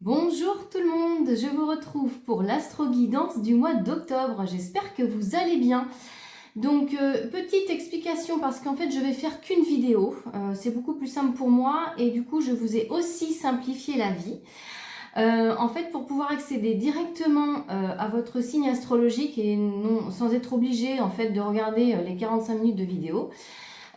Bonjour tout le monde, je vous retrouve pour l'astro-guidance du mois d'octobre. J'espère que vous allez bien. Donc, petite explication parce qu'en fait, je vais faire qu'une vidéo. C'est beaucoup plus simple pour moi et du coup, je vous ai aussi simplifié la vie. En fait, pour pouvoir accéder directement à votre signe astrologique et non, sans être obligé en fait de regarder les 45 minutes de vidéo,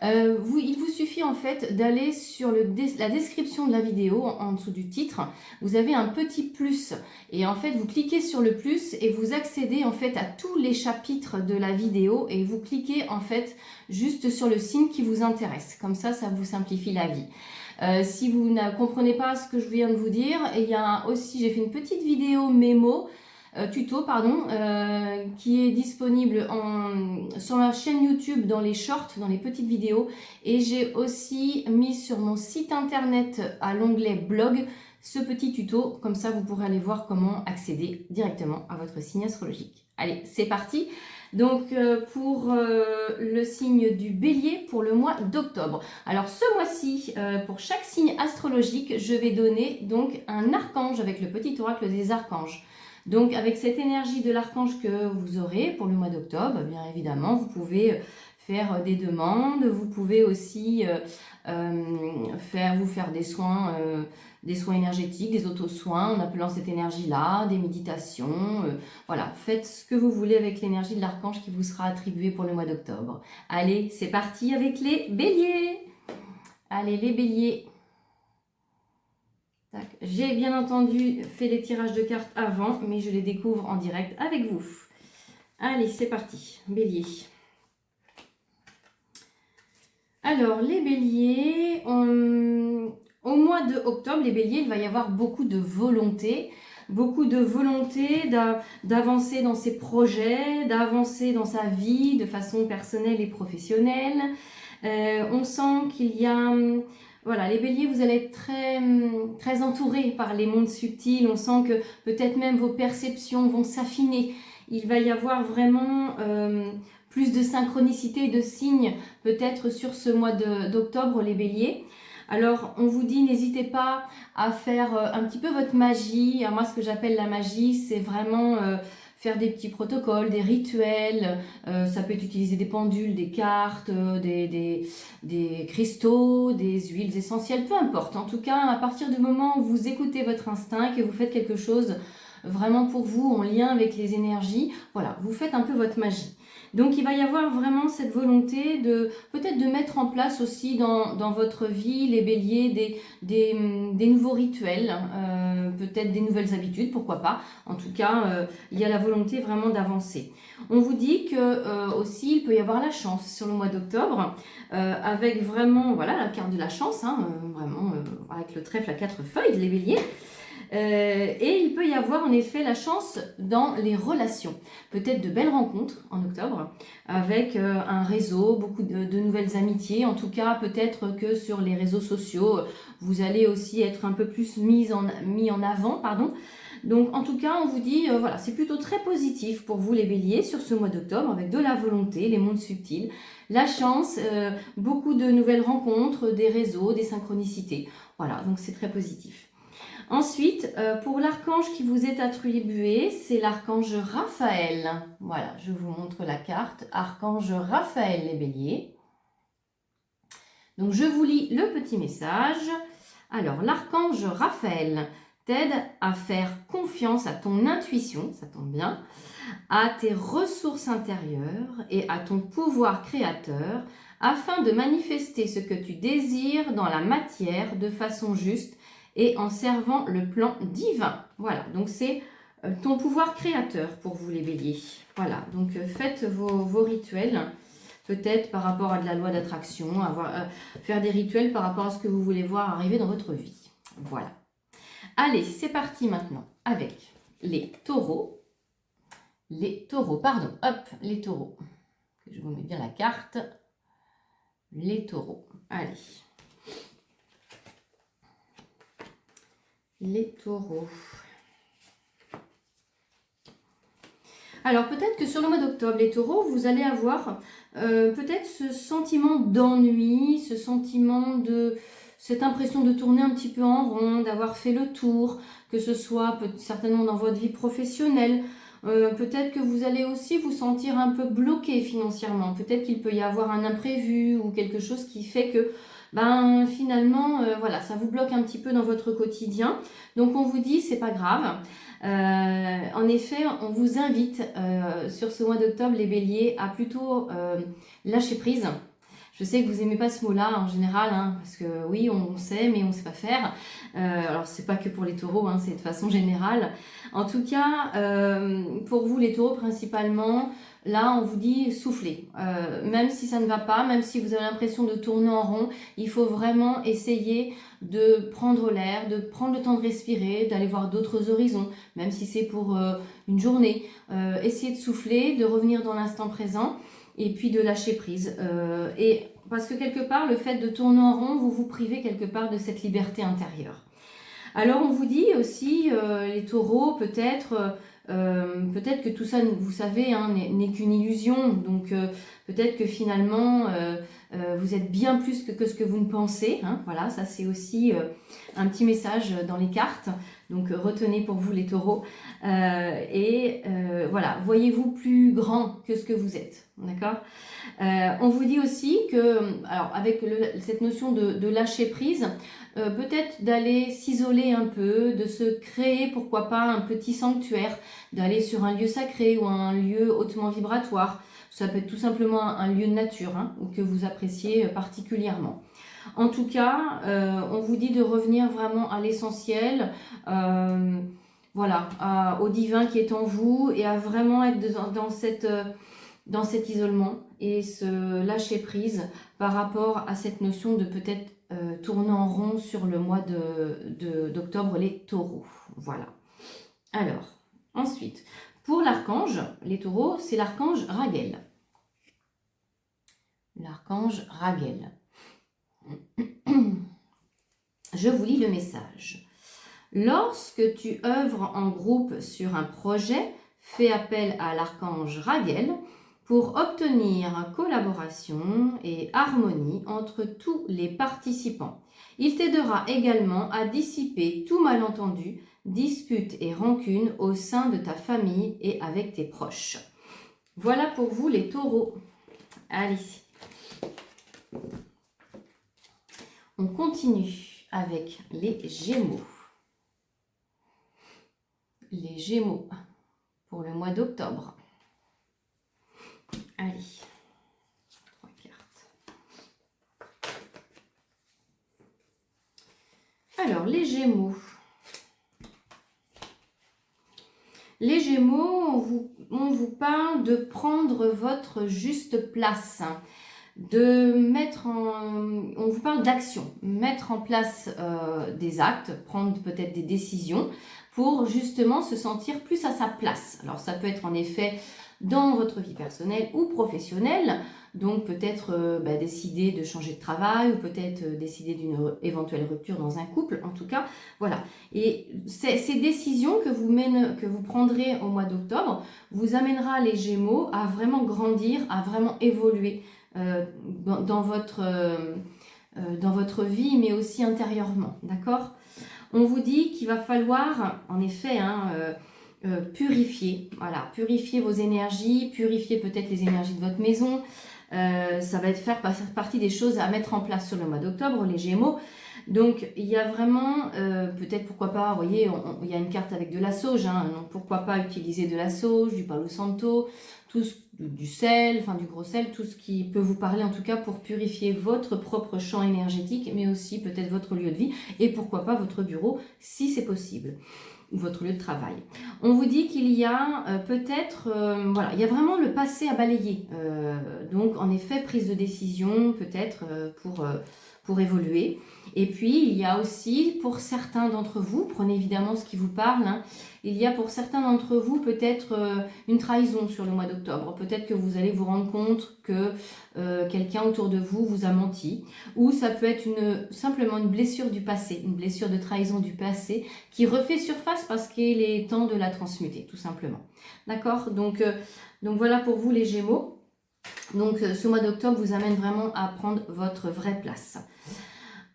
il vous suffit en fait d'aller sur la description de la vidéo, en dessous du titre, vous avez un petit plus et en fait vous cliquez sur le plus et vous accédez en fait à tous les chapitres de la vidéo et vous cliquez en fait juste sur le signe qui vous intéresse. Comme ça vous simplifie la vie. Si vous ne comprenez pas ce que je viens de vous dire, il y a aussi, j'ai fait une petite vidéo mémo tuto pardon, qui est disponible sur ma chaîne YouTube dans les shorts, dans les petites vidéos, et j'ai aussi mis sur mon site internet à l'onglet blog ce petit tuto, comme ça vous pourrez aller voir comment accéder directement à votre signe astrologique. Allez, c'est parti. Donc pour le signe du Bélier pour le mois d'octobre. Alors ce mois-ci, pour chaque signe astrologique, je vais donner donc un archange avec le petit oracle des archanges. Donc avec cette énergie de l'archange que vous aurez pour le mois d'octobre, bien évidemment, vous pouvez faire des demandes, vous pouvez aussi vous faire des soins énergétiques, des auto-soins en appelant cette énergie-là, des méditations. Voilà, faites ce que vous voulez avec l'énergie de l'archange qui vous sera attribuée pour le mois d'octobre. Allez, c'est parti avec les béliers. Allez, les béliers. J'ai bien entendu fait les tirages de cartes avant, mais je les découvre en direct avec vous. Allez, c'est parti. Bélier. Alors, les béliers, au mois de octobre, les béliers, il va y avoir beaucoup de volonté d'avancer dans ses projets, d'avancer dans sa vie de façon personnelle et professionnelle. On sent qu'il y a... Voilà, les béliers, vous allez être très entourés par les mondes subtils. On sent que peut-être même vos perceptions vont s'affiner. Il va y avoir vraiment plus de synchronicité, de signes peut-être sur ce mois d'octobre, les béliers. Alors, on vous dit, n'hésitez pas à faire un petit peu votre magie. Alors, moi, ce que j'appelle la magie, c'est vraiment faire des petits protocoles, des rituels. Ça peut être utiliser des pendules, des cartes, des cristaux, des huiles essentielles, peu importe. En tout cas, à partir du moment où vous écoutez votre instinct, que vous faites quelque chose vraiment pour vous, en lien avec les énergies, voilà, vous faites un peu votre magie. Donc il va y avoir vraiment cette volonté de peut-être de mettre en place aussi dans votre vie, les béliers, des nouveaux rituels, peut-être des nouvelles habitudes, pourquoi pas. En tout cas, il y a la volonté vraiment d'avancer. On vous dit que aussi il peut y avoir la chance sur le mois d'octobre, avec vraiment voilà la carte de la chance, vraiment avec le trèfle à 4 feuilles, les béliers. Et il peut y avoir en effet la chance dans les relations. Peut-être de belles rencontres en octobre avec un réseau, beaucoup de nouvelles amitiés. En tout cas, peut-être que sur les réseaux sociaux, vous allez aussi être un peu plus mis en avant. Donc en tout cas, on vous dit, voilà, c'est plutôt très positif pour vous les béliers sur ce mois d'octobre avec de la volonté, les mondes subtils, la chance, beaucoup de nouvelles rencontres, des réseaux, des synchronicités. Voilà, donc c'est très positif. Ensuite, pour l'archange qui vous est attribué, c'est l'archange Raphaël. Voilà, je vous montre la carte. Archange Raphaël, les béliers. Donc, je vous lis le petit message. Alors, l'archange Raphaël t'aide à faire confiance à ton intuition, ça tombe bien, à tes ressources intérieures et à ton pouvoir créateur afin de manifester ce que tu désires dans la matière de façon juste et en servant le plan divin. Voilà, donc c'est ton pouvoir créateur pour vous les béliers. Voilà, donc faites vos rituels, peut-être par rapport à de la loi d'attraction, faire des rituels par rapport à ce que vous voulez voir arriver dans votre vie. Voilà. Allez, c'est parti maintenant avec les taureaux. Les taureaux, pardon, hop, les taureaux. Je vous mets bien la carte. Les taureaux, allez. Les taureaux. Alors peut-être que sur le mois d'octobre, les taureaux, vous allez avoir peut-être ce sentiment d'ennui, ce sentiment de cette impression de tourner un petit peu en rond, d'avoir fait le tour, que ce soit certainement dans votre vie professionnelle. Peut-être que vous allez aussi vous sentir un peu bloqué financièrement. Peut-être qu'il peut y avoir un imprévu ou quelque chose qui fait que finalement, voilà, ça vous bloque un petit peu dans votre quotidien. Donc on vous dit, c'est pas grave. En effet, on vous invite sur ce mois d'octobre, les béliers, à plutôt lâcher prise. Je sais que vous n'aimez pas ce mot-là en général, hein, parce que oui, on sait, mais on ne sait pas faire. Alors, c'est pas que pour les taureaux, hein, c'est de façon générale. En tout cas, pour vous, les taureaux, principalement, là, on vous dit soufflez. Même si ça ne va pas, même si vous avez l'impression de tourner en rond, il faut vraiment essayer de prendre l'air, de prendre le temps de respirer, d'aller voir d'autres horizons, même si c'est pour une journée. Essayez de souffler, de revenir dans l'instant présent et puis de lâcher prise. Et parce que quelque part, le fait de tourner en rond, vous vous privez quelque part de cette liberté intérieure. Alors on vous dit aussi, les taureaux, peut-être que tout ça, vous savez, hein, n'est qu'une illusion. Donc peut-être que finalement, vous êtes bien plus que ce que vous ne pensez. Hein. Voilà, ça c'est aussi un petit message dans les cartes. Donc retenez pour vous les taureaux. Voilà, voyez-vous plus grand que ce que vous êtes. D'accord ? On vous dit aussi que, alors avec cette notion de lâcher prise, peut-être d'aller s'isoler un peu, de se créer, pourquoi pas, un petit sanctuaire, d'aller sur un lieu sacré ou un lieu hautement vibratoire. Ça peut être tout simplement un lieu de nature, hein, ou que vous appréciez particulièrement. En tout cas, on vous dit de revenir vraiment à l'essentiel, voilà, au divin qui est en vous et à vraiment être dans cet isolement et se lâcher prise par rapport à cette notion de peut-être tourner en rond sur le mois d'octobre, les taureaux. Voilà. Alors, ensuite, pour l'archange, les taureaux, c'est l'archange Raguel. L'archange Raguel. Je vous lis le message. Lorsque tu œuvres en groupe sur un projet, fais appel à l'archange Raguel pour obtenir collaboration et harmonie entre tous les participants. Il t'aidera également à dissiper tout malentendu, dispute et rancune au sein de ta famille et avec tes proches. Voilà pour vous les taureaux. Allez. On continue avec les Gémeaux. Les Gémeaux pour le mois d'octobre. Allez, 3 cartes. Alors, les Gémeaux. Les Gémeaux, on vous parle de prendre votre juste place, on vous parle d'action, mettre en place des actes, prendre peut-être des décisions pour justement se sentir plus à sa place. Alors ça peut être en effet dans votre vie personnelle ou professionnelle, donc peut-être décider de changer de travail ou peut-être décider d'une éventuelle rupture dans un couple, en tout cas, voilà. Et ces décisions que vous prendrez au mois d'octobre vous amènera les Gémeaux à vraiment grandir, à vraiment évoluer dans votre vie, mais aussi intérieurement, d'accord ? On vous dit qu'il va falloir, en effet, purifier, voilà, purifier vos énergies, purifier peut-être les énergies de votre maison. Ça va faire partie des choses à mettre en place sur le mois d'octobre, les Gémeaux. Donc, il y a vraiment, peut-être, pourquoi pas, vous voyez, il y a une carte avec de la sauge, hein, donc pourquoi pas utiliser de la sauge, du Palo Santo, du sel, enfin du gros sel, tout ce qui peut vous parler en tout cas pour purifier votre propre champ énergétique, mais aussi peut-être votre lieu de vie, et pourquoi pas votre bureau, si c'est possible, ou votre lieu de travail. On vous dit qu'il y a peut-être, voilà, il y a vraiment le passé à balayer, donc en effet, prise de décision peut-être pour évoluer. Et puis, il y a aussi, pour certains d'entre vous, prenez évidemment ce qui vous parle, hein, il y a pour certains d'entre vous peut-être une trahison sur le mois d'octobre. Peut-être que vous allez vous rendre compte que quelqu'un autour de vous vous a menti. Ou ça peut être simplement une blessure du passé, une blessure de trahison du passé qui refait surface parce qu'il est temps de la transmuter, tout simplement. D'accord ? Donc voilà pour vous les Gémeaux. Donc ce mois d'octobre vous amène vraiment à prendre votre vraie place.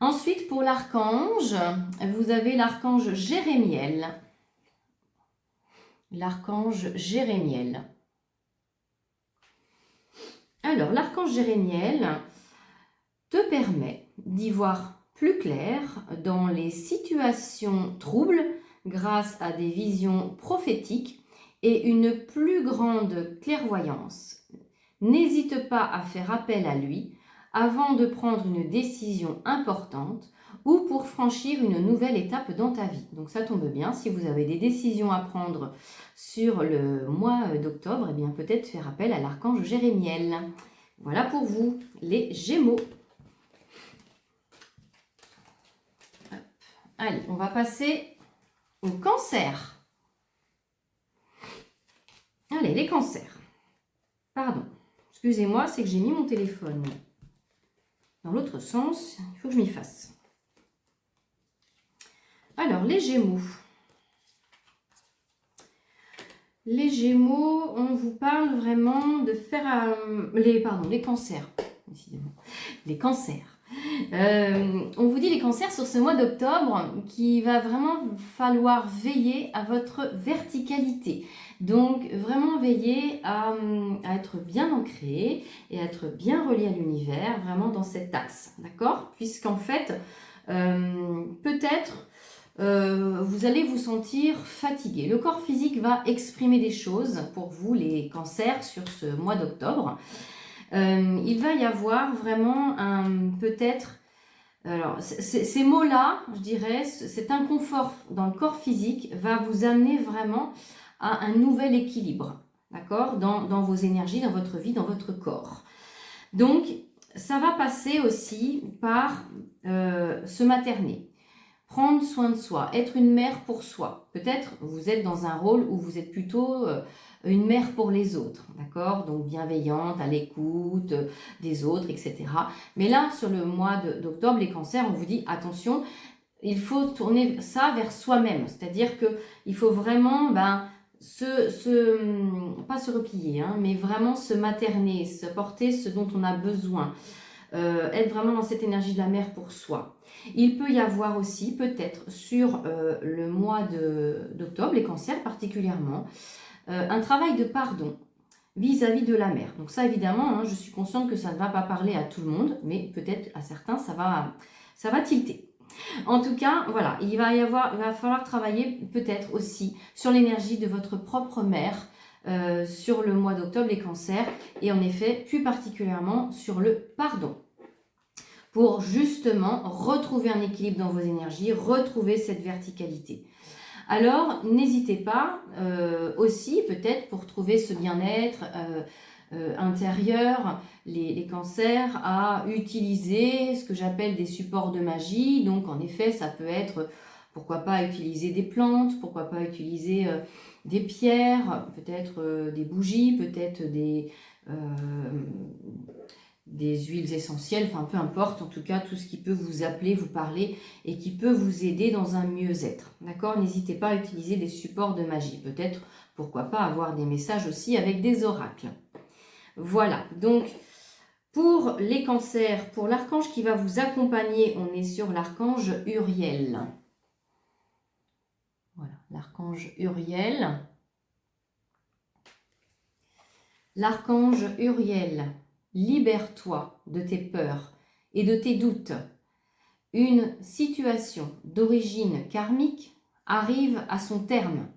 Ensuite, pour l'archange, vous avez l'archange Jérémiel. L'archange Jérémiel. Alors, l'archange Jérémiel te permet d'y voir plus clair dans les situations troubles grâce à des visions prophétiques et une plus grande clairvoyance. N'hésite pas à faire appel à lui avant de prendre une décision importante ou pour franchir une nouvelle étape dans ta vie. Donc ça tombe bien, si vous avez des décisions à prendre sur le mois d'octobre, eh bien peut-être faire appel à l'archange Jérémiel. Voilà pour vous, les Gémeaux. Allez, on va passer au Cancer. Allez, les Cancers. Pardon, excusez-moi, c'est que j'ai mis mon téléphone dans l'autre sens. Il faut que je m'y fasse. Alors, les Gémeaux. Les Gémeaux, on vous parle vraiment de faire... les Cancers, décidément. Les Cancers. On vous dit les Cancers sur ce mois d'octobre qu'il va vraiment falloir veiller à votre verticalité. Donc vraiment veiller à être bien ancré et à être bien relié à l'univers, vraiment dans cet axe, d'accord? Puisqu'en fait, peut-être vous allez vous sentir fatigué. Le corps physique va exprimer des choses pour vous, les Cancers, sur ce mois d'octobre. Il va y avoir vraiment peut-être, alors ces mots-là, je dirais, cet inconfort dans le corps physique va vous amener vraiment à un nouvel équilibre, d'accord, dans vos énergies, dans votre vie, dans votre corps. Donc, ça va passer aussi par se materner, prendre soin de soi, être une mère pour soi. Peut-être vous êtes dans un rôle où vous êtes plutôt une mère pour les autres, d'accord? Donc bienveillante, à l'écoute des autres, etc. Mais là, sur le mois d'octobre, les Cancers, on vous dit attention, il faut tourner ça vers soi-même. C'est-à-dire qu'il faut vraiment pas se replier, hein, mais vraiment se materner, se porter ce dont on a besoin. Être vraiment dans cette énergie de la mère pour soi. Il peut y avoir aussi, peut-être, sur le mois d'octobre, les Cancers particulièrement, un travail de pardon vis-à-vis de la mère. Donc ça, évidemment, hein, je suis consciente que ça ne va pas parler à tout le monde, mais peut-être à certains, ça va tilter. En tout cas, voilà, il va falloir travailler peut-être aussi sur l'énergie de votre propre mère sur le mois d'octobre, les Cancers, et en effet, plus particulièrement sur le pardon, pour justement retrouver un équilibre dans vos énergies, retrouver cette verticalité. Alors, n'hésitez pas aussi, peut-être, pour trouver ce bien-être intérieur, les Cancers, à utiliser ce que j'appelle des supports de magie. Donc, en effet, ça peut être, pourquoi pas, utiliser des plantes, pourquoi pas utiliser des pierres, peut-être des bougies, peut-être des huiles essentielles, enfin peu importe, en tout cas tout ce qui peut vous appeler, vous parler et qui peut vous aider dans un mieux-être, d'accord? N'hésitez pas à utiliser des supports de magie, peut-être, pourquoi pas, avoir des messages aussi avec des oracles. Voilà, donc pour les Cancers, pour l'archange qui va vous accompagner, on est sur l'archange Uriel. Voilà, l'archange Uriel. L'archange Uriel, libère-toi de tes peurs et de tes doutes. Une situation d'origine karmique arrive à son terme.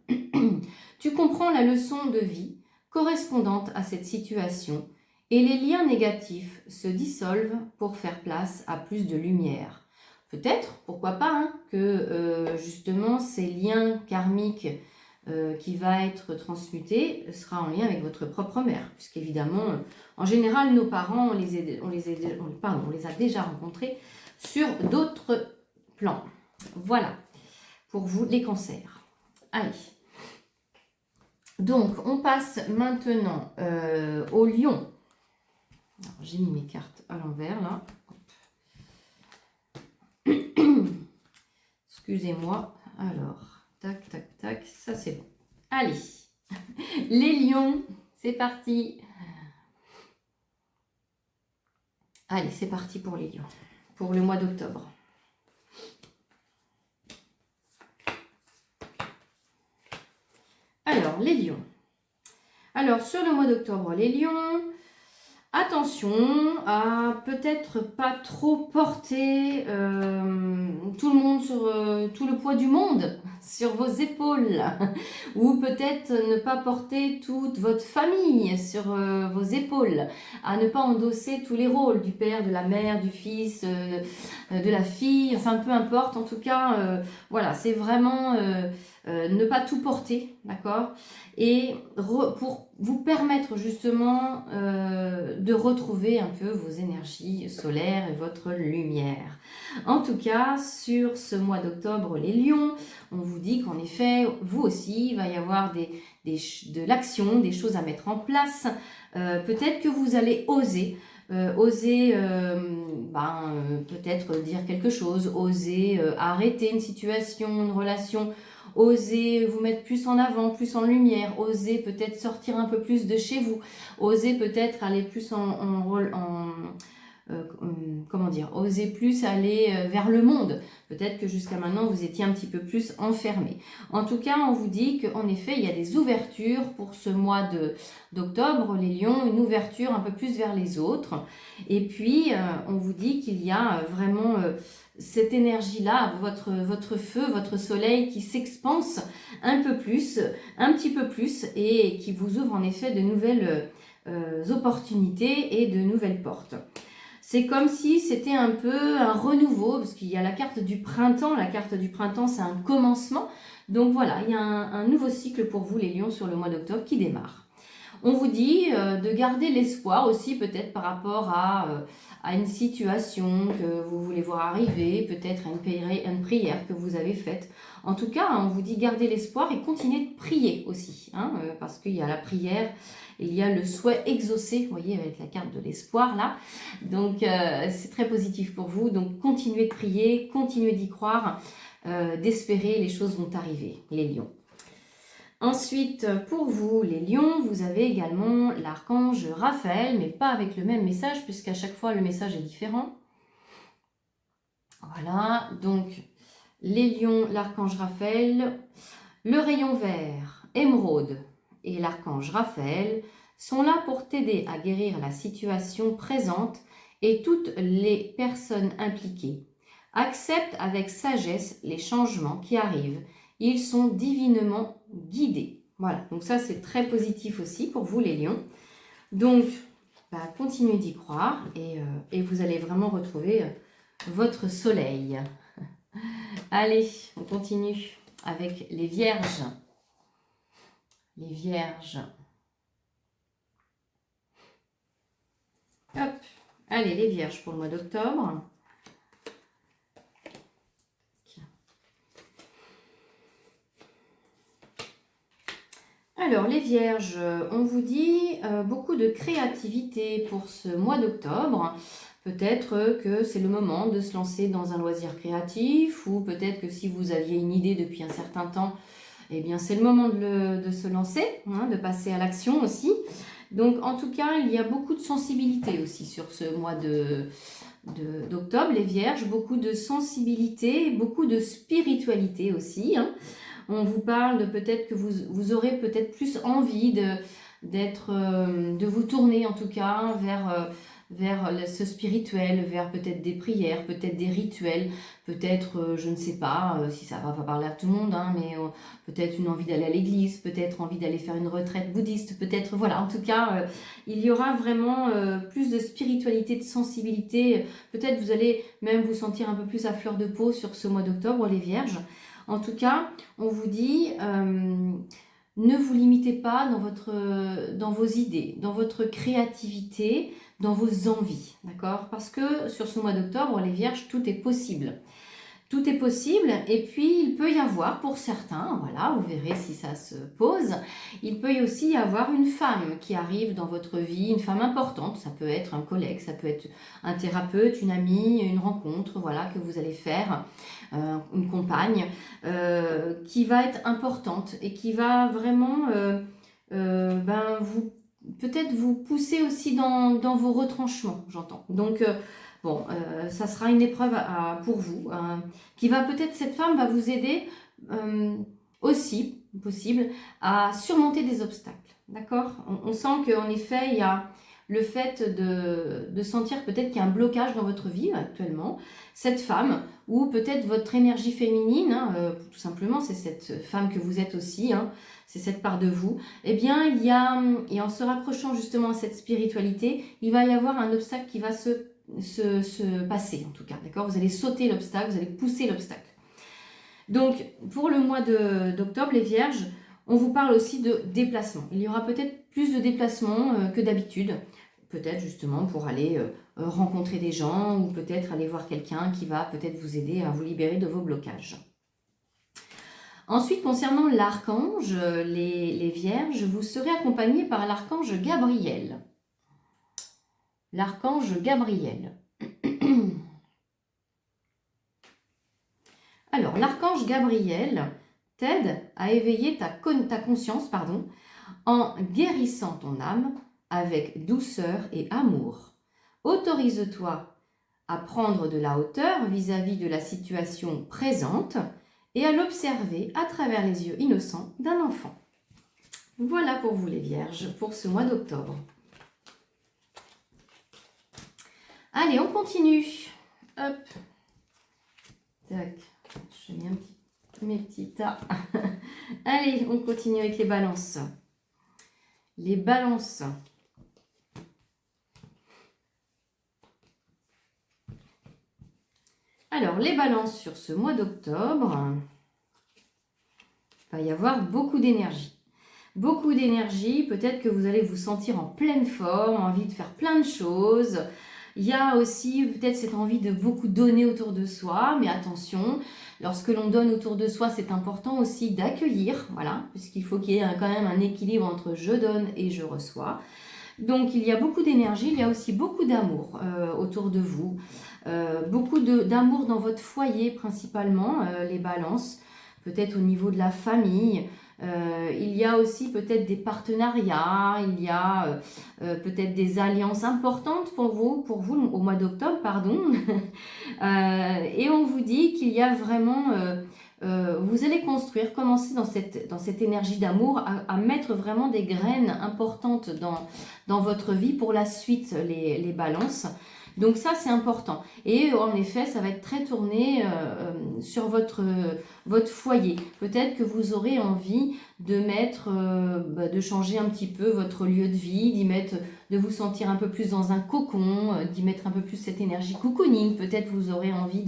Tu comprends la leçon de vie correspondante à cette situation et les liens négatifs se dissolvent pour faire place à plus de lumière. Peut-être, pourquoi pas, hein, que justement ces liens karmiques qui va être transmuté sera en lien avec votre propre mère, puisqu'évidemment, en général, nos parents, on les a déjà rencontrés sur d'autres plans. Voilà, pour vous, les Cancers. Allez. Donc, on passe maintenant au Lion. J'ai mis mes cartes à l'envers, là. Excusez-moi. Alors, tac, tac, tac, ça c'est bon. Allez, les lions, c'est parti. Allez, c'est parti pour les lions, pour le mois d'octobre. Alors, les lions. Alors, sur le mois d'octobre, les lions, attention à peut-être pas trop porter tout le monde sur tout le poids du monde sur vos épaules, ou peut-être ne pas porter toute votre famille sur vos épaules, à ne pas endosser tous les rôles du père, de la mère, du fils, de la fille, enfin peu importe, en tout cas, voilà, c'est vraiment ne pas tout porter, d'accord? Et pour vous permettre justement de retrouver un peu vos énergies solaires et votre lumière. En tout cas, sur ce mois d'octobre, les lions, on vous dit qu'en effet, vous aussi, il va y avoir de l'action, des choses à mettre en place. Peut-être que vous allez oser. Peut-être dire quelque chose, oser arrêter une situation, une relation, oser vous mettre plus en avant, plus en lumière, oser peut-être sortir un peu plus de chez vous, oser peut-être aller plus comment dire, oser plus aller vers le monde. Peut-être que jusqu'à maintenant, vous étiez un petit peu plus enfermé. En tout cas, on vous dit qu'en effet, il y a des ouvertures pour ce mois d'octobre, les lions, une ouverture un peu plus vers les autres. Et puis, on vous dit qu'il y a vraiment cette énergie-là, votre feu, votre soleil qui s'expanse un peu plus, un petit peu plus, et qui vous ouvre en effet de nouvelles opportunités et de nouvelles portes. C'est comme si c'était un peu un renouveau, parce qu'il y a la carte du printemps. La carte du printemps, c'est un commencement. Donc voilà, il y a un nouveau cycle pour vous, les lions, sur le mois d'octobre qui démarre. On vous dit de garder l'espoir aussi, peut-être par rapport à une situation que vous voulez voir arriver, peut-être à une prière que vous avez faite. En tout cas, on vous dit garder l'espoir et continuer de prier aussi, hein, parce qu'il y a la prière. Il y a le souhait exaucé, vous voyez, avec la carte de l'espoir là. Donc, c'est très positif pour vous. Donc, continuez de prier, continuez d'y croire, d'espérer, les choses vont arriver, les lions. Ensuite, pour vous, les lions, vous avez également l'archange Raphaël, mais pas avec le même message, puisqu'à chaque fois, le message est différent. Voilà, donc, les lions, l'archange Raphaël, le rayon vert, émeraude, et l'archange Raphaël sont là pour t'aider à guérir la situation présente et toutes les personnes impliquées. Accepte avec sagesse les changements qui arrivent. Ils sont divinement guidés. Voilà, donc ça c'est très positif aussi pour vous les lions. Donc, continuez d'y croire et vous allez vraiment retrouver votre soleil. Allez, on continue avec les vierges. Les vierges. Hop, allez, les vierges pour le mois d'octobre. Alors, les vierges, on vous dit beaucoup de créativité pour ce mois d'octobre. Peut-être que c'est le moment de se lancer dans un loisir créatif, ou peut-être que si vous aviez une idée depuis un certain temps, eh bien, c'est le moment de se lancer, hein, de passer à l'action aussi. Donc, en tout cas, il y a beaucoup de sensibilité aussi sur ce mois d'octobre, les vierges. Beaucoup de sensibilité, beaucoup de spiritualité aussi, hein. On vous parle de peut-être que vous aurez peut-être plus envie de vous tourner en tout cas vers ce spirituel, vers peut-être des prières, peut-être des rituels, peut-être, je ne sais pas si ça va pas parler à tout le monde, hein, mais peut-être une envie d'aller à l'église, peut-être envie d'aller faire une retraite bouddhiste, peut-être, voilà, en tout cas, il y aura vraiment plus de spiritualité, de sensibilité. Peut-être vous allez même vous sentir un peu plus à fleur de peau sur ce mois d'octobre, les vierges. En tout cas, on vous dit, ne vous limitez pas dans vos idées, dans votre créativité, dans vos envies, d'accord? Parce que sur ce mois d'octobre, les vierges, tout est possible. Tout est possible et puis il peut y avoir pour certains, voilà, vous verrez si ça se pose, il peut aussi y avoir une femme qui arrive dans votre vie, une femme importante, ça peut être un collègue, ça peut être un thérapeute, une amie, une rencontre, voilà, que vous allez faire, une compagne, qui va être importante et qui va vraiment peut-être vous pousser aussi dans vos retranchements, j'entends. Donc, ça sera une épreuve pour vous, qui va peut-être, cette femme va vous aider aussi possible à surmonter des obstacles. D'accord? On sent qu'en effet, il y a le fait de sentir peut-être qu'il y a un blocage dans votre vie actuellement. Cette femme, ou peut-être votre énergie féminine, hein, tout simplement, c'est cette femme que vous êtes aussi, hein, c'est cette part de vous, eh bien, il y a, et en se rapprochant justement à cette spiritualité, il va y avoir un obstacle qui va se passer, en tout cas, d'accord? Vous allez sauter l'obstacle, vous allez pousser l'obstacle. Donc, pour le mois d'octobre, les Vierges, on vous parle aussi de déplacement. Il y aura peut-être plus de déplacements que d'habitude. Peut-être justement pour aller rencontrer des gens ou peut-être aller voir quelqu'un qui va peut-être vous aider à vous libérer de vos blocages. Ensuite, concernant l'archange, les Vierges, vous serez accompagnés par l'archange Gabriel. L'archange Gabriel. Alors, l'archange Gabriel t'aide à éveiller ta conscience en guérissant ton âme avec douceur et amour. Autorise-toi à prendre de la hauteur vis-à-vis de la situation présente et à l'observer à travers les yeux innocents d'un enfant. Voilà pour vous les Vierges, pour ce mois d'octobre. Allez, on continue. Hop. Tac. Je mets mes petits tas. Allez, on continue avec les balances. Les balances. Alors, les balances sur ce mois d'octobre, il va y avoir beaucoup d'énergie. Beaucoup d'énergie, peut-être que vous allez vous sentir en pleine forme, envie de faire plein de choses. Il y a aussi peut-être cette envie de beaucoup donner autour de soi, mais attention, lorsque l'on donne autour de soi, c'est important aussi d'accueillir, voilà, puisqu'il faut qu'il y ait quand même un équilibre entre je donne et je reçois. Donc il y a beaucoup d'énergie, il y a aussi beaucoup d'amour autour de vous, beaucoup d'amour dans votre foyer principalement, les balances, peut-être au niveau de la famille. Il y a aussi peut-être des partenariats, il y a peut-être des alliances importantes pour vous au mois d'octobre, pardon. Et on vous dit qu'il y a vraiment, vous allez construire, commencer dans cette énergie d'amour, à mettre vraiment des graines importantes dans votre vie pour la suite, les balances. Donc ça, c'est important. Et en effet, ça va être très tourné sur votre foyer. Peut-être que vous aurez envie de de changer un petit peu votre lieu de vie, de vous sentir un peu plus dans un cocon, d'y mettre un peu plus cette énergie cocooning. Peut-être vous aurez envie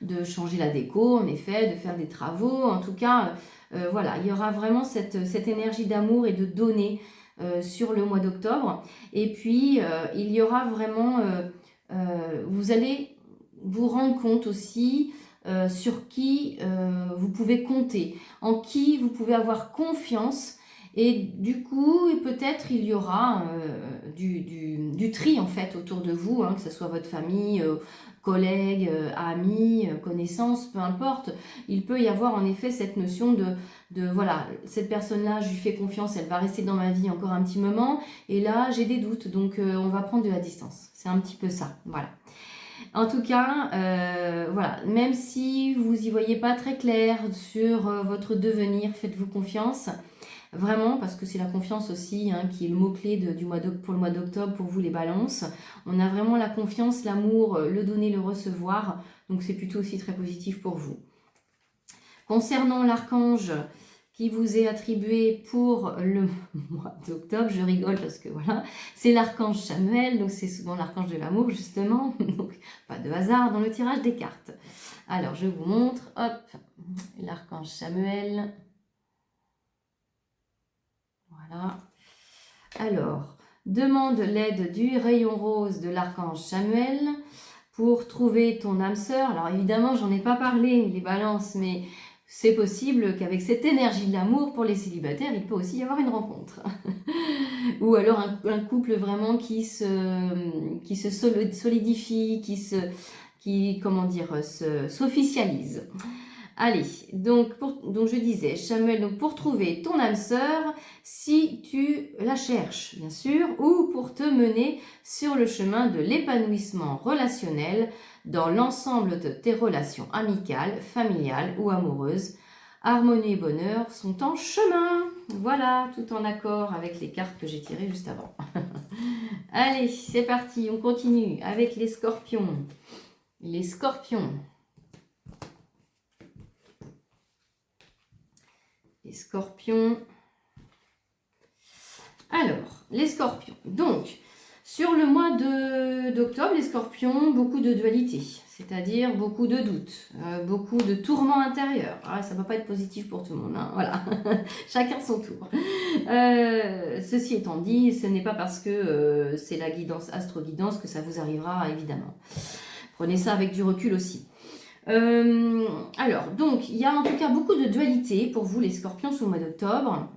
de changer la déco, en effet, de faire des travaux. En tout cas, voilà, il y aura vraiment cette énergie d'amour et de donner sur le mois d'octobre. Et puis, il y aura vraiment... vous allez vous rendre compte aussi sur qui vous pouvez compter, en qui vous pouvez avoir confiance, et du coup peut-être il y aura du tri en fait autour de vous, hein, que ce soit votre famille, collègues, amis, connaissances, peu importe. Il peut y avoir en effet cette notion de voilà, cette personne-là, je lui fais confiance, elle va rester dans ma vie encore un petit moment, et là j'ai des doutes, donc on va prendre de la distance. C'est un petit peu ça, voilà. En tout cas, voilà, même si vous n'y voyez pas très clair sur votre devenir, faites-vous confiance, vraiment, parce que c'est la confiance aussi hein, qui est le mot-clé pour le mois d'octobre, pour vous les balances. On a vraiment la confiance, l'amour, le donner, le recevoir, donc c'est plutôt aussi très positif pour vous. Concernant l'archange qui vous est attribué pour le mois d'octobre, je rigole parce que voilà, c'est l'archange Chamuel, donc c'est souvent l'archange de l'amour justement, donc pas de hasard dans le tirage des cartes. Alors je vous montre, hop, l'archange Chamuel, voilà. Alors, demande l'aide du rayon rose de l'archange Chamuel pour trouver ton âme sœur. Alors évidemment, j'en ai pas parlé, les balances, mais c'est possible qu'avec cette énergie de l'amour, pour les célibataires, il peut aussi y avoir une rencontre. Ou alors un couple vraiment qui se solidifie, qui s'officialise. Allez, donc je disais, Chamuel, donc pour trouver ton âme sœur, si tu la cherches, bien sûr, ou pour te mener sur le chemin de l'épanouissement relationnel dans l'ensemble de tes relations amicales, familiales ou amoureuses, harmonie et bonheur sont en chemin. Voilà, tout en accord avec les cartes que j'ai tirées juste avant. Allez, c'est parti, on continue avec les scorpions. Les scorpions. Les scorpions. Alors, les scorpions. Donc, sur le mois d'octobre, les scorpions, beaucoup de dualité, c'est-à-dire beaucoup de doutes, beaucoup de tourments intérieurs. Alors, ça ne va pas être positif pour tout le monde, hein, voilà, chacun son tour. Ceci étant dit, ce n'est pas parce que c'est la guidance, astro-guidance, que ça vous arrivera, évidemment. Prenez ça avec du recul aussi. Alors, donc, il y a en tout cas beaucoup de dualité pour vous, les scorpions, sur le mois d'octobre.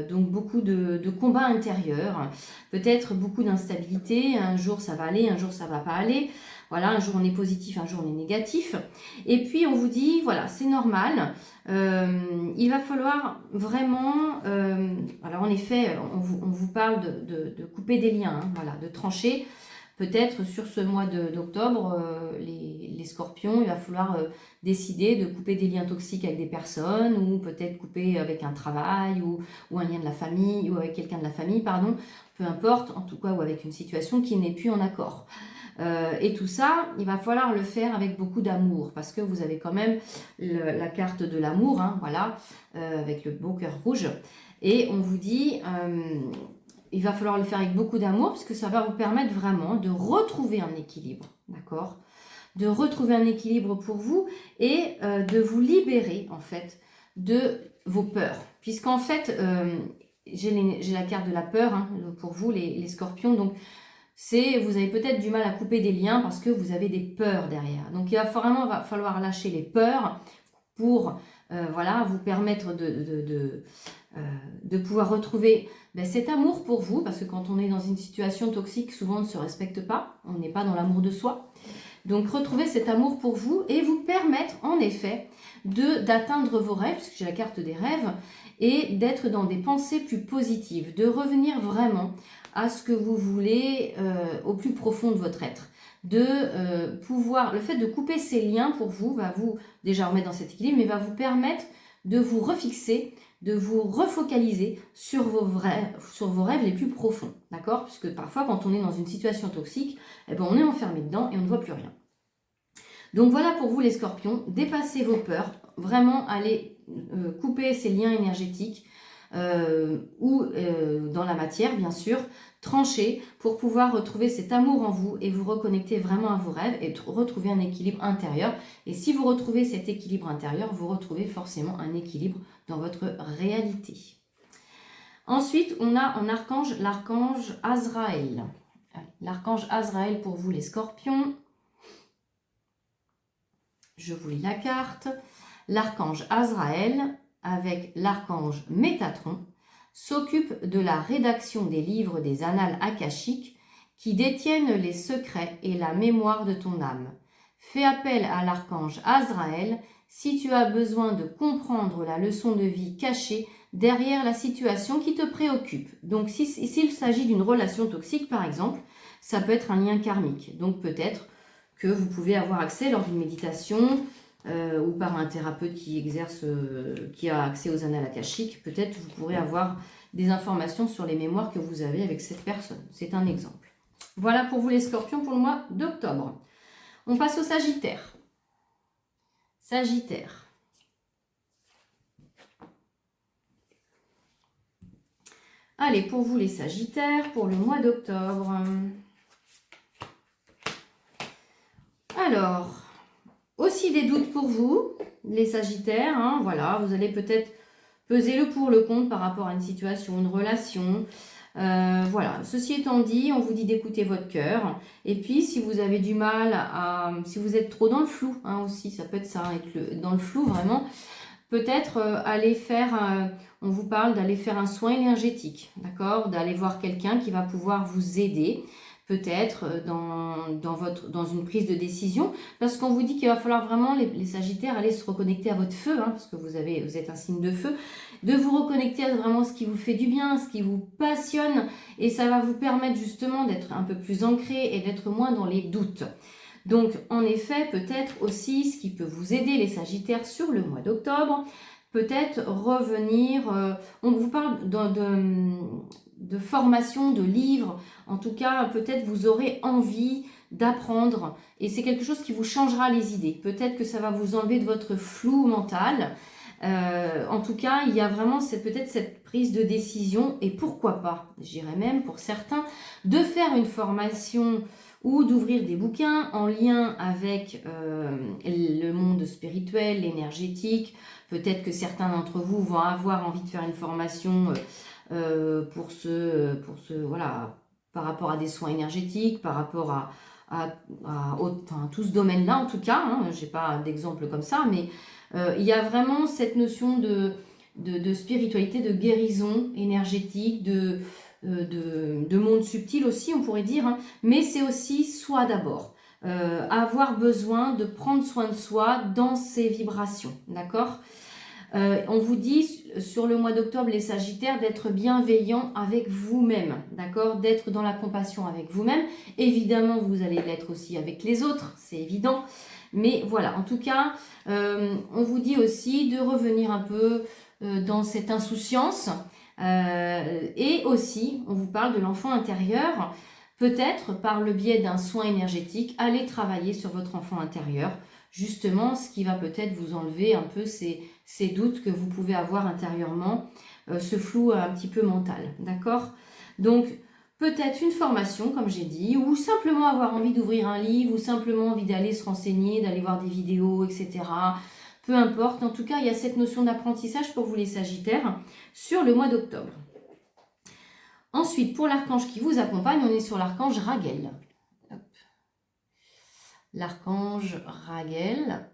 Donc, beaucoup de combats intérieurs. Peut-être beaucoup d'instabilité. Un jour, ça va aller, un jour, ça va pas aller. Voilà, un jour, on est positif, un jour, on est négatif. Et puis, on vous dit, voilà, c'est normal. Il va falloir vraiment... alors, en effet, on vous parle de couper des liens, hein, voilà, de trancher. Peut-être sur ce mois d'octobre, les scorpions, il va falloir décider de couper des liens toxiques avec des personnes, ou peut-être couper avec un travail, ou un lien de la famille, ou avec quelqu'un de la famille, pardon, peu importe, en tout cas, ou avec une situation qui n'est plus en accord. Et tout ça, il va falloir le faire avec beaucoup d'amour, parce que vous avez quand même la carte de l'amour, hein, voilà, avec le beau cœur rouge, et on vous dit... il va falloir le faire avec beaucoup d'amour parce que ça va vous permettre vraiment de retrouver un équilibre, d'accord? De retrouver un équilibre pour vous et de vous libérer en fait de vos peurs. Puisqu'en fait, j'ai la carte de la peur, hein, pour vous les scorpions, donc vous avez peut-être du mal à couper des liens parce que vous avez des peurs derrière. Donc il va vraiment falloir lâcher les peurs pour voilà, vous permettre de pouvoir retrouver cet amour pour vous, parce que quand on est dans une situation toxique, souvent on ne se respecte pas, on n'est pas dans l'amour de soi. Donc retrouver cet amour pour vous et vous permettre en effet d'atteindre vos rêves, parce que j'ai la carte des rêves, et d'être dans des pensées plus positives, de revenir vraiment à ce que vous voulez au plus profond de votre être. Le fait de couper ces liens pour vous va vous déjà remettre dans cet équilibre, mais va vous permettre de vous refixer, de vous refocaliser sur vos rêves les plus profonds, d'accord? Puisque parfois, quand on est dans une situation toxique, eh ben, on est enfermé dedans et on ne voit plus rien. Donc voilà pour vous les scorpions, dépassez vos peurs, vraiment allez couper ces liens énergétiques ou dans la matière bien sûr, trancher pour pouvoir retrouver cet amour en vous et vous reconnecter vraiment à vos rêves et retrouver un équilibre intérieur. Et si vous retrouvez cet équilibre intérieur, vous retrouvez forcément un équilibre dans votre réalité. Ensuite, on a en archange l'archange Azraël. L'archange Azraël pour vous les scorpions. Je vous lis la carte. L'archange Azraël, avec l'archange Métatron, s'occupe de la rédaction des livres des annales akashiques qui détiennent les secrets et la mémoire de ton âme. Fais appel à l'archange Azraël si tu as besoin de comprendre la leçon de vie cachée derrière la situation qui te préoccupe. Donc s'il s'agit d'une relation toxique par exemple, ça peut être un lien karmique. Donc peut-être que vous pouvez avoir accès lors d'une méditation ou par un thérapeute qui a accès aux annales akashiques. Peut-être vous pourrez avoir des informations sur les mémoires que vous avez avec cette personne. C'est un exemple. Voilà pour vous les scorpions pour le mois d'octobre. On passe au Sagittaire. Sagittaire. Allez, pour vous les Sagittaires, pour le mois d'octobre. Alors, aussi des doutes pour vous, les Sagittaires. Hein, voilà, vous allez peut-être peser le pour, le contre par rapport à une situation, une relation. Voilà, ceci étant dit, on vous dit d'écouter votre cœur. Et puis, si vous avez du mal si vous êtes trop dans le flou, hein, aussi, ça peut être ça, être dans le flou vraiment, peut-être aller faire, on vous parle d'aller faire un soin énergétique, d'accord? D'aller voir quelqu'un qui va pouvoir vous aider, peut-être dans une prise de décision, parce qu'on vous dit qu'il va falloir vraiment, les Sagittaires, aller se reconnecter à votre feu, hein, parce que vous êtes un signe de feu, de vous reconnecter à vraiment ce qui vous fait du bien, ce qui vous passionne, et ça va vous permettre justement d'être un peu plus ancré et d'être moins dans les doutes. Donc, en effet, peut-être aussi, ce qui peut vous aider, les Sagittaires, sur le mois d'octobre, peut-être revenir, on vous parle de formation, de livres, en tout cas peut-être vous aurez envie d'apprendre et c'est quelque chose qui vous changera les idées. Peut-être que ça va vous enlever de votre flou mental. En tout cas, il y a vraiment peut-être cette prise de décision et pourquoi pas, j'irais même pour certains, de faire une formation ou d'ouvrir des bouquins en lien avec le monde spirituel, l'énergétique. Peut-être que certains d'entre vous vont avoir envie de faire une formation voilà, par rapport à des soins énergétiques, par rapport à tout ce domaine-là en tout cas. Hein, je n'ai pas d'exemple comme ça, mais il y a vraiment cette notion de spiritualité, de guérison énergétique, de monde subtil aussi, on pourrait dire, hein, mais c'est aussi soi d'abord. Avoir besoin de prendre soin de soi dans ses vibrations, d'accord ? On vous dit sur le mois d'octobre, les Sagittaires, d'être bienveillant avec vous-même, d'accord ? D'être dans la compassion avec vous-même. Évidemment, vous allez l'être aussi avec les autres, c'est évident. Mais voilà, en tout cas, on vous dit aussi de revenir un peu dans cette insouciance. Et aussi, on vous parle de l'enfant intérieur. Peut-être par le biais d'un soin énergétique, allez travailler sur votre enfant intérieur. Justement, ce qui va peut-être vous enlever un peu ces doutes que vous pouvez avoir intérieurement, ce flou un petit peu mental, d'accord ? Donc, peut-être une formation, comme j'ai dit, ou simplement avoir envie d'ouvrir un livre, ou simplement envie d'aller se renseigner, d'aller voir des vidéos, etc. Peu importe, en tout cas, il y a cette notion d'apprentissage pour vous les Sagittaires sur le mois d'octobre. Ensuite, pour l'archange qui vous accompagne, on est sur l'archange Raguel. L'archange Raguel.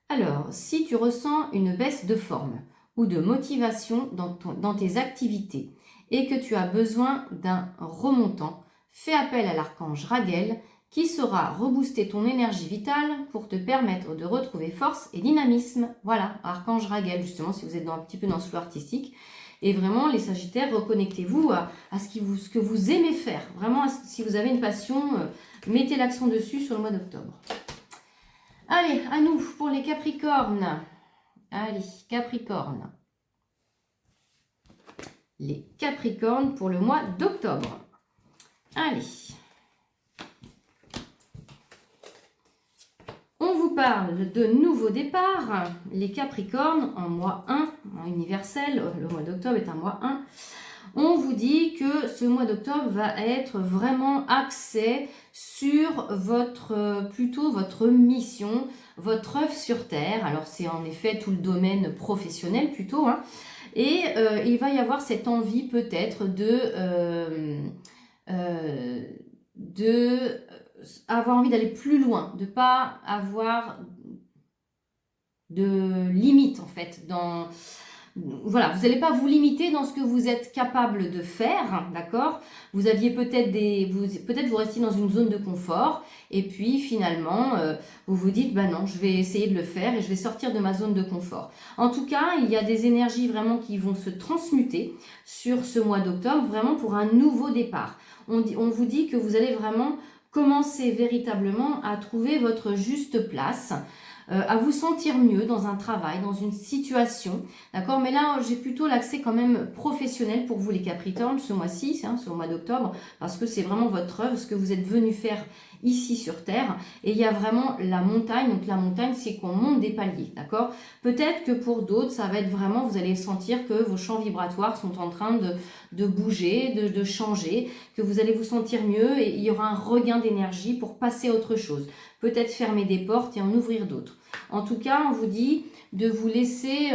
Alors, si tu ressens une baisse de forme ou de motivation dans tes activités et que tu as besoin d'un remontant, fais appel à l'archange Raguel qui saura rebooster ton énergie vitale pour te permettre de retrouver force et dynamisme. Voilà, archange Raguel, justement, si vous êtes un petit peu dans le flou artistique. Et vraiment, les Sagittaires, reconnectez-vous à ce que vous aimez faire. Vraiment, si vous avez une passion, mettez l'accent dessus sur le mois d'octobre. Allez, à nous pour les Capricornes. Allez, Capricorne. Les Capricornes pour le mois d'octobre. Allez. On vous parle de nouveaux départs. Les Capricornes en mois 1, en universel, le mois d'octobre est un mois 1. On vous dit que ce mois d'octobre va être vraiment axé sur plutôt votre mission, votre œuvre sur Terre. Alors c'est en effet tout le domaine professionnel plutôt, hein. Et il va y avoir cette envie peut-être de avoir envie d'aller plus loin, de ne pas avoir de limite en fait voilà, vous n'allez pas vous limiter dans ce que vous êtes capable de faire, d'accord ? Vous aviez peut-être vous restiez dans une zone de confort et puis finalement vous vous dites bah non, je vais essayer de le faire et je vais sortir de ma zone de confort. En tout cas, il y a des énergies vraiment qui vont se transmuter sur ce mois d'octobre, vraiment pour un nouveau départ. On vous dit que vous allez vraiment commencer véritablement à trouver votre juste place, à vous sentir mieux dans un travail, dans une situation, d'accord ? Mais là, j'ai plutôt l'accès quand même professionnel pour vous les Capricornes ce mois-ci, hein, ce mois d'octobre, parce que c'est vraiment votre œuvre, ce que vous êtes venu faire ici sur Terre. Et il y a vraiment la montagne, donc la montagne, c'est qu'on monte des paliers, d'accord ? Peut-être que pour d'autres, ça va être vraiment, vous allez sentir que vos champs vibratoires sont en train de bouger, de changer, que vous allez vous sentir mieux et il y aura un regain d'énergie pour passer à autre chose. Peut-être fermer des portes et en ouvrir d'autres. En tout cas, on vous dit de vous laisser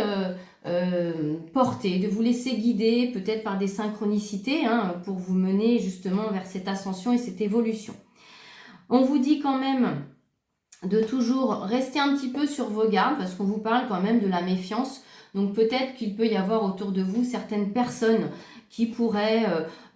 porter, de vous laisser guider peut-être par des synchronicités hein, pour vous mener justement vers cette ascension et cette évolution. On vous dit quand même de toujours rester un petit peu sur vos gardes parce qu'on vous parle quand même de la méfiance. Donc peut-être qu'il peut y avoir autour de vous certaines personnes qui pourraient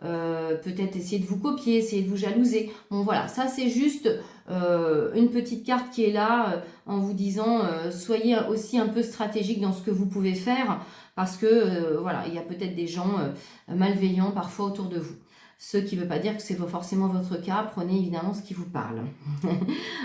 peut-être essayer de vous copier, essayer de vous jalouser. Bon voilà, ça c'est juste une petite carte qui est là en vous disant soyez aussi un peu stratégique dans ce que vous pouvez faire parce que voilà, il y a peut-être des gens malveillants parfois autour de vous. Ce qui ne veut pas dire que c'est forcément votre cas, prenez évidemment ce qui vous parle.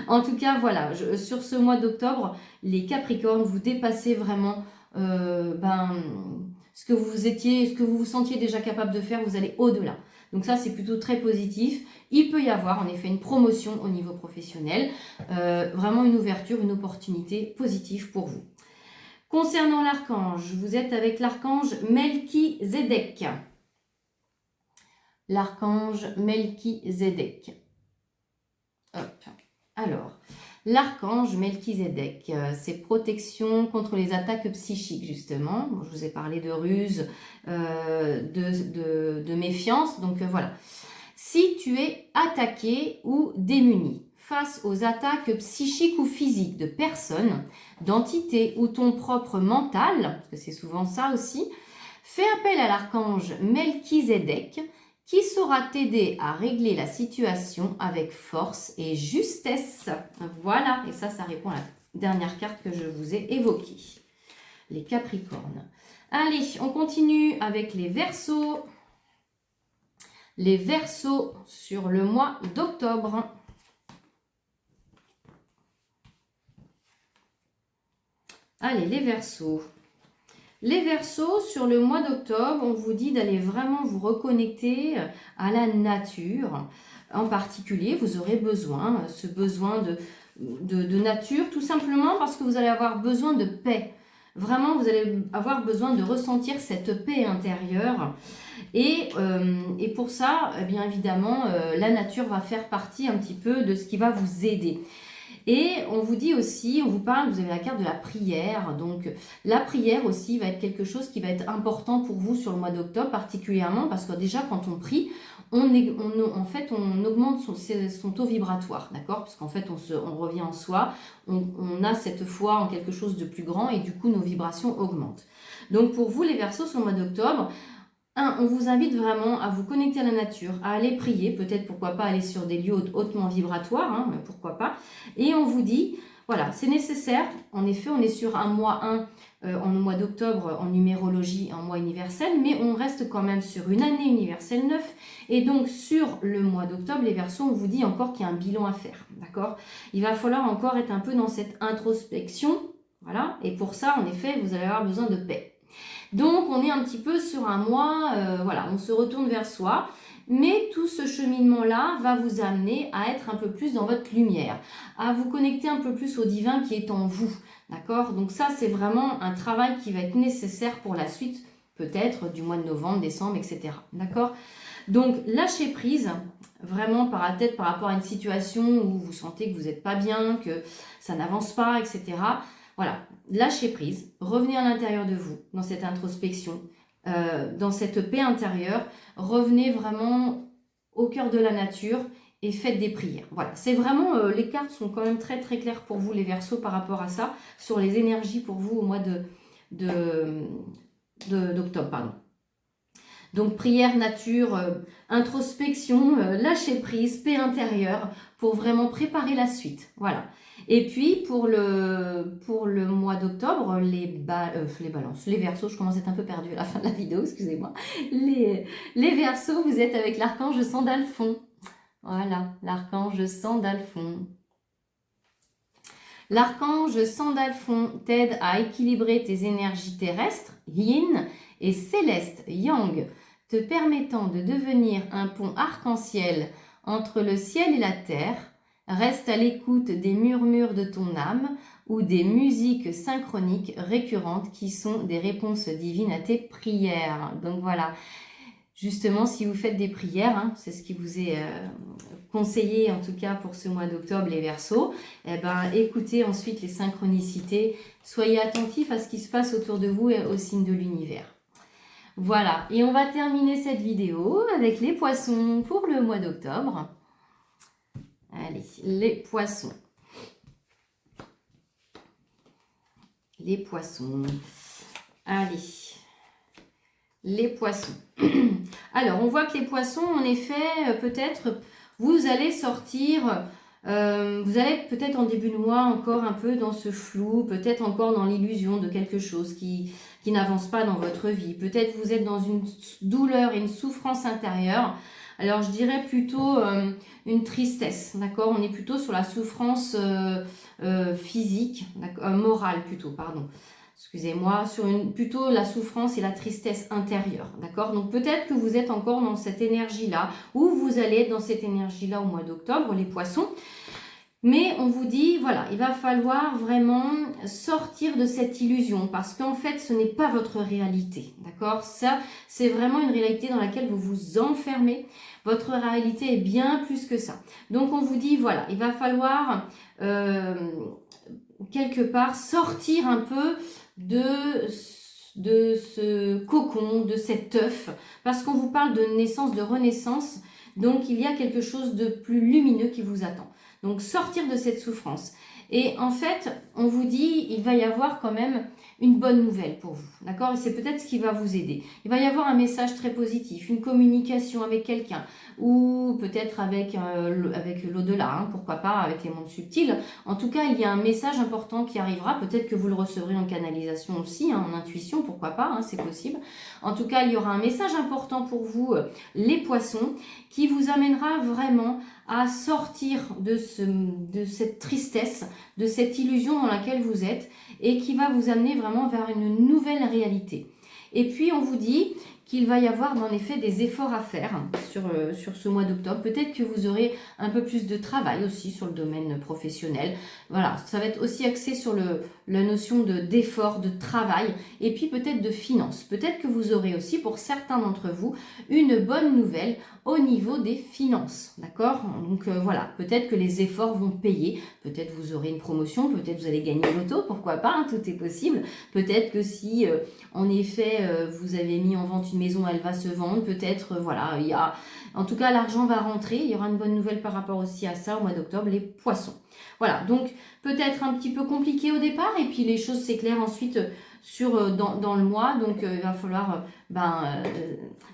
En tout cas, voilà, sur ce mois d'octobre, les Capricornes, vous dépassez vraiment ce que vous vous sentiez déjà capable de faire, vous allez au-delà. Donc ça, c'est plutôt très positif. Il peut y avoir en effet une promotion au niveau professionnel, vraiment une ouverture, une opportunité positive pour vous. Concernant l'archange, vous êtes avec l'archange Melchizedek. L'archange Melchizedek. Hop. Alors, l'archange Melchizedek, c'est protection contre les attaques psychiques, justement. Bon, je vous ai parlé de ruse, de méfiance. Donc, voilà. Si tu es attaqué ou démuni face aux attaques psychiques ou physiques de personnes, d'entités ou ton propre mental, parce que c'est souvent ça aussi, fais appel à l'archange Melchizedek, qui saura t'aider à régler la situation avec force et justesse. Voilà, et ça répond à la dernière carte que je vous ai évoquée. Les Capricornes. Allez, on continue avec les Verseaux. Les Verseaux sur le mois d'octobre. Allez, les Verseaux. Les Verseaux, sur le mois d'octobre, on vous dit d'aller vraiment vous reconnecter à la nature. En particulier, vous aurez ce besoin de nature, tout simplement parce que vous allez avoir besoin de paix. Vraiment, vous allez avoir besoin de ressentir cette paix intérieure. Et pour ça, eh bien évidemment, la nature va faire partie un petit peu de ce qui va vous aider. Et on vous dit aussi, on vous parle, vous avez la carte de la prière. Donc la prière aussi va être quelque chose qui va être important pour vous sur le mois d'octobre particulièrement parce que déjà quand on prie, on augmente son taux vibratoire, d'accord? Parce qu'en fait on revient en soi, on a cette foi en quelque chose de plus grand et du coup nos vibrations augmentent. Donc pour vous les Verseaux sur le mois d'octobre, on vous invite vraiment à vous connecter à la nature, à aller prier, peut-être pourquoi pas aller sur des lieux hautement vibratoires, hein, pourquoi pas. Et on vous dit, voilà, c'est nécessaire. En effet, on est sur un mois 1 en mois d'octobre en numérologie, en mois universel, mais on reste quand même sur une année universelle 9. Et donc sur le mois d'octobre, les Verseaux, on vous dit encore qu'il y a un bilan à faire, d'accord? Il va falloir encore être un peu dans cette introspection, voilà. Et pour ça, en effet, vous allez avoir besoin de paix. Donc, on est un petit peu sur un mois, voilà, on se retourne vers soi. Mais tout ce cheminement-là va vous amener à être un peu plus dans votre lumière, à vous connecter un peu plus au divin qui est en vous. D'accord? Donc ça, c'est vraiment un travail qui va être nécessaire pour la suite, peut-être du mois de novembre, décembre, etc. D'accord? Donc, lâchez prise, vraiment par la tête par rapport à une situation où vous sentez que vous n'êtes pas bien, que ça n'avance pas, etc. Voilà, lâchez prise, revenez à l'intérieur de vous, dans cette introspection, dans cette paix intérieure, revenez vraiment au cœur de la nature et faites des prières. Voilà, c'est vraiment, les cartes sont quand même très très claires pour vous les Verseaux par rapport à ça, sur les énergies pour vous au mois d'octobre, pardon. Donc prière, nature, introspection, lâcher prise, paix intérieure pour vraiment préparer la suite. Voilà. Et puis pour le mois d'octobre, les balances, les Verseaux, je commence à être un peu perdue à la fin de la vidéo, excusez-moi. Les Verseaux, vous êtes avec l'archange Sandalphon. Voilà, l'archange Sandalphon. L'archange Sandalphon t'aide à équilibrer tes énergies terrestres, yin, et célestes, yang, te permettant de devenir un pont arc-en-ciel entre le ciel et la terre. Reste à l'écoute des murmures de ton âme ou des musiques synchroniques récurrentes qui sont des réponses divines à tes prières. Donc voilà, justement, si vous faites des prières, hein, c'est ce qui vous est conseillé en tout cas pour ce mois d'octobre, les Verseaux, eh ben, écoutez ensuite les synchronicités, soyez attentifs à ce qui se passe autour de vous et aux signes de l'univers. Voilà, et on va terminer cette vidéo avec les Poissons pour le mois d'octobre. Allez, les Poissons. Les Poissons. Allez, les Poissons. Alors, on voit que les Poissons, en effet, peut-être, vous allez sortir, vous allez être peut-être en début de mois encore un peu dans ce flou, peut-être encore dans l'illusion de quelque chose qui n'avance pas dans votre vie. Peut-être vous êtes dans une douleur et une souffrance intérieure. Alors je dirais plutôt une tristesse, d'accord? On est plutôt sur la souffrance physique, morale plutôt, pardon. Excusez-moi, sur plutôt la souffrance et la tristesse intérieure, d'accord? Donc peut-être que vous êtes encore dans cette énergie-là, ou vous allez être dans cette énergie-là au mois d'octobre, les poissons. Mais on vous dit, voilà, il va falloir vraiment sortir de cette illusion parce qu'en fait, ce n'est pas votre réalité, d'accord? Ça, c'est vraiment une réalité dans laquelle vous vous enfermez. Votre réalité est bien plus que ça. Donc, on vous dit, voilà, il va falloir quelque part sortir un peu de ce cocon, de cet œuf, parce qu'on vous parle de naissance, de renaissance. Donc, il y a quelque chose de plus lumineux qui vous attend. Donc, sortir de cette souffrance. Et en fait, on vous dit, il va y avoir quand même une bonne nouvelle pour vous, d'accord? Et c'est peut-être ce qui va vous aider. Il va y avoir un message très positif, une communication avec quelqu'un, ou peut-être avec l'au-delà, hein, pourquoi pas, avec les mondes subtils. En tout cas, il y a un message important qui arrivera. Peut-être que vous le recevrez en canalisation aussi, hein, en intuition, pourquoi pas, hein, c'est possible. En tout cas, il y aura un message important pour vous, les poissons, qui vous amènera vraiment à sortir de cette tristesse, de cette illusion dans laquelle vous êtes et qui va vous amener vraiment vers une nouvelle réalité. Et puis on vous dit qu'il va y avoir en effet des efforts à faire sur ce mois d'octobre. Peut-être que vous aurez un peu plus de travail aussi sur le domaine professionnel. Voilà, ça va être aussi axé sur la notion d'effort, de travail et puis peut-être de finances. Peut-être que vous aurez aussi pour certains d'entre vous une bonne nouvelle au niveau des finances, d'accord? Donc voilà, peut-être que les efforts vont payer, peut-être vous aurez une promotion, peut-être vous allez gagner l'auto, pourquoi pas, hein, tout est possible. Peut-être que si en effet vous avez mis en vente une maison, elle va se vendre, peut-être voilà, il y a... En tout cas, l'argent va rentrer, il y aura une bonne nouvelle par rapport aussi à ça au mois d'octobre, les poissons. Voilà, donc peut-être un petit peu compliqué au départ et puis les choses s'éclairent ensuite dans le mois, donc il va falloir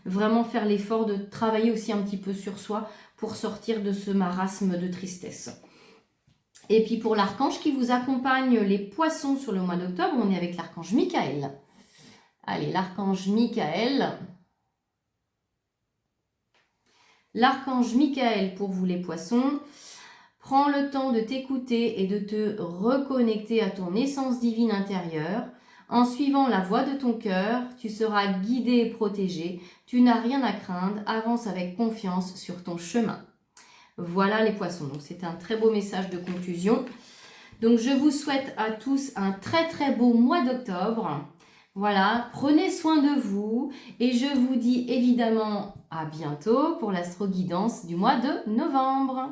vraiment faire l'effort de travailler aussi un petit peu sur soi pour sortir de ce marasme de tristesse. Et puis pour l'archange qui vous accompagne les poissons sur le mois d'octobre, on est avec l'archange Michael. Allez, l'archange Michael. L'archange Michael pour vous les poissons. Prends le temps de t'écouter et de te reconnecter à ton essence divine intérieure. En suivant la voie de ton cœur, tu seras guidé et protégé. Tu n'as rien à craindre. Avance avec confiance sur ton chemin. Voilà les poissons. Donc c'est un très beau message de conclusion. Donc je vous souhaite à tous un très très beau mois d'octobre. Voilà, prenez soin de vous et je vous dis évidemment à bientôt pour l'astro-guidance du mois de novembre.